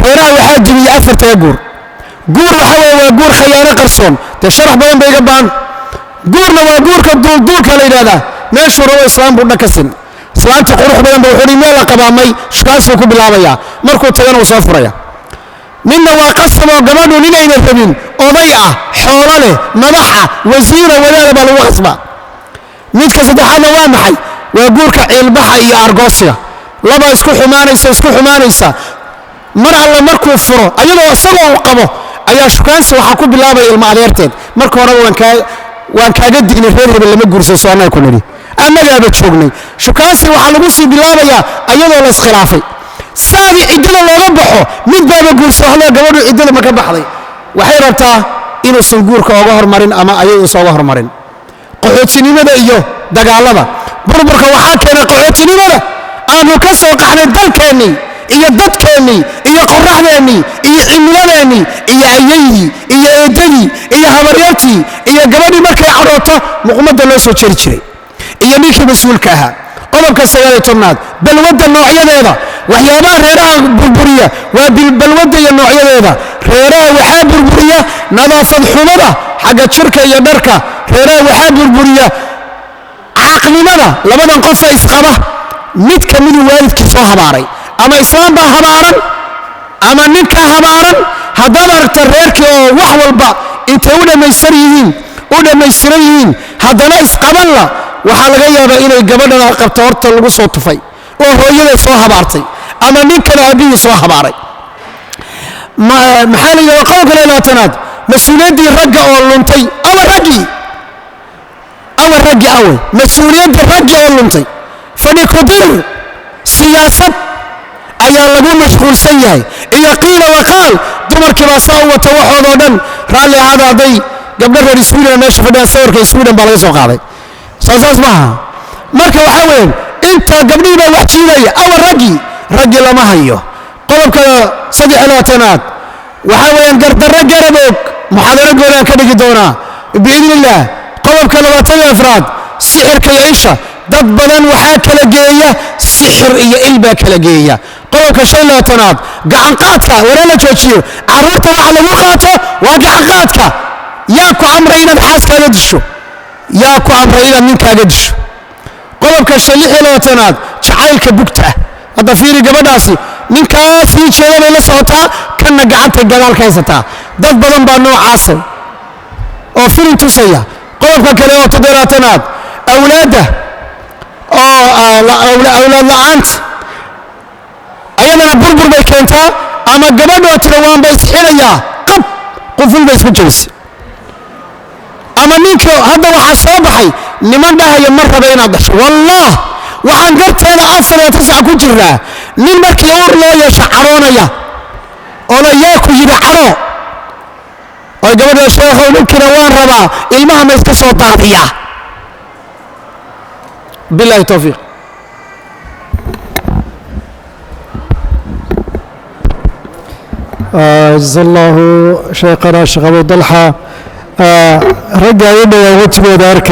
reeraha waxaa jibiyey afartaa guur waxaa weeye waa guur khayaano qarsoon dee sharax badan bay iga baan guurna waa guurka duulduulka la yidhahdaa meeshuu rabo islaam buu dhakasin islaantii qurux badan ba wuxuu meel la qabaamay shukaasuu ku bilaabayaa markuu tagana uu soo furaya ninna waa qasab oo gabadhu ninayna rabin oday ah xoolo leh madaxa wasiira wadaada baa lagu qasbaa midka saddexaadna waa maxay waa guurka ciilbaxa iyo argoosiga laba isku xumaanaysa mar alla markuu furo ayadoo isagoo uu qabo ayaa shukaansi waxaa ku bilaabaya ilma adeerteed marka horeba waan kaaga dignay reer hebel lama guursan soonnay ku nidhi annagaaba joognay shukaansi waxaa lagu sii bilaabayaa ayadoo la iskhilaafay saadii ciddada looga baxo mid baaba guurso hadlee gabadhu ciddada ma ka baxday waxay rabtaa inuusan guurka ooga hormarin ama ayadu isooga hormarin qaxootinimada iyo dagaalada burburka waxaa keena qaxootinimada aanu ka soo qaxnay dalkeennii iyo dadkeennii iyo qorraxdeennii iyo cimiladeennii iyo ayayhii iyo eedadii iyo habaryartii iyo gabadhii markay cadhooto muqmadda loo soo jeri jiray iyo ninkii mas-uulka ahaa qodobka 19aad balwadda noocyadeeda waxyaabaha reeraha burburiya waa balwadda iyo noocyadeeda reeraha waxaa burburiya nadaafad xumada xagga jirka iyo dharka reeraha waxaa burburiya caaqnimada labadan qofa isqaba mid ka miduu waalidkii soo habaaray ama islaam baa habaaran ama ninkaa habaaran haddaad aragta reerkii oo wax walba intay u dhammaystiran yihiin haddana isqabanla waxaa laga yaabaa inay gabadhana qabto horta lagu soo tufay oo hooyaday soo habaartay ama ninkana aabihii soo habaaray maxaa la yidhahda qodobka 20aad mas-uuliyaddii ragga oo luntay awa raggii awe mas-uuliyaddii raggi oo luntay fadhi kudir siyaasad ayaa lagu mashquulsan yahay iyo qiila waqaal dumarkii baa saa u wata waxoodoo dhan raalli ahaada hadday gabdho reer sweden meesha fadhiyaan sawirka sweden baa laga soo qaaday saas maaha marka waxaa weeyaan inta gabdhihii baa wax jiidaya awa raggii lama hayo qodobka 23aad waxaa weeyaan gardarro garaboog muxaadaro gooraan ka dhigi doonaa biidni illaah qodobka 24aad sixirka iyo isha dad badan waxaa kala geeya sixir iyo il baa kala geeya qodobka 25aad gacanqaadka waraa la joojiyo carruurta waxa lagu qaato waa gacanqaadka yaa ku amray inaad xaaskaaga disho yaa ku amray inaad ninkaaga disho qodobka 26aad jacaylka bugta hadda fiiri gabadhaasi ninkaa sii jeeda bay la socotaa kanna gacantay gadaal ka haysataa dad badan baa noocaasa oo firin tusaya qodobka kale oo 7aad awlaadda oo awlaad la'aanta ayadana burbur bay keentaa ama gabadhoo tira waan bay isxinayaa quful bay isku jabisa ama ninkii hadda waxaa soo baxay niman dhahaya ma raba inaad dhasho wallah waxaan garteeda 4 ku jiraa nin markii uur loo yeesho caroonaya oo la yaa ku yidhi caro oo gabadha sheekhow ninkina waan rabaa ilmaha ma iska soo daadiya billahi tawfiiq جزا الله شيخنا الشيخ أبو طلحة رجع يدي وجهه ذلك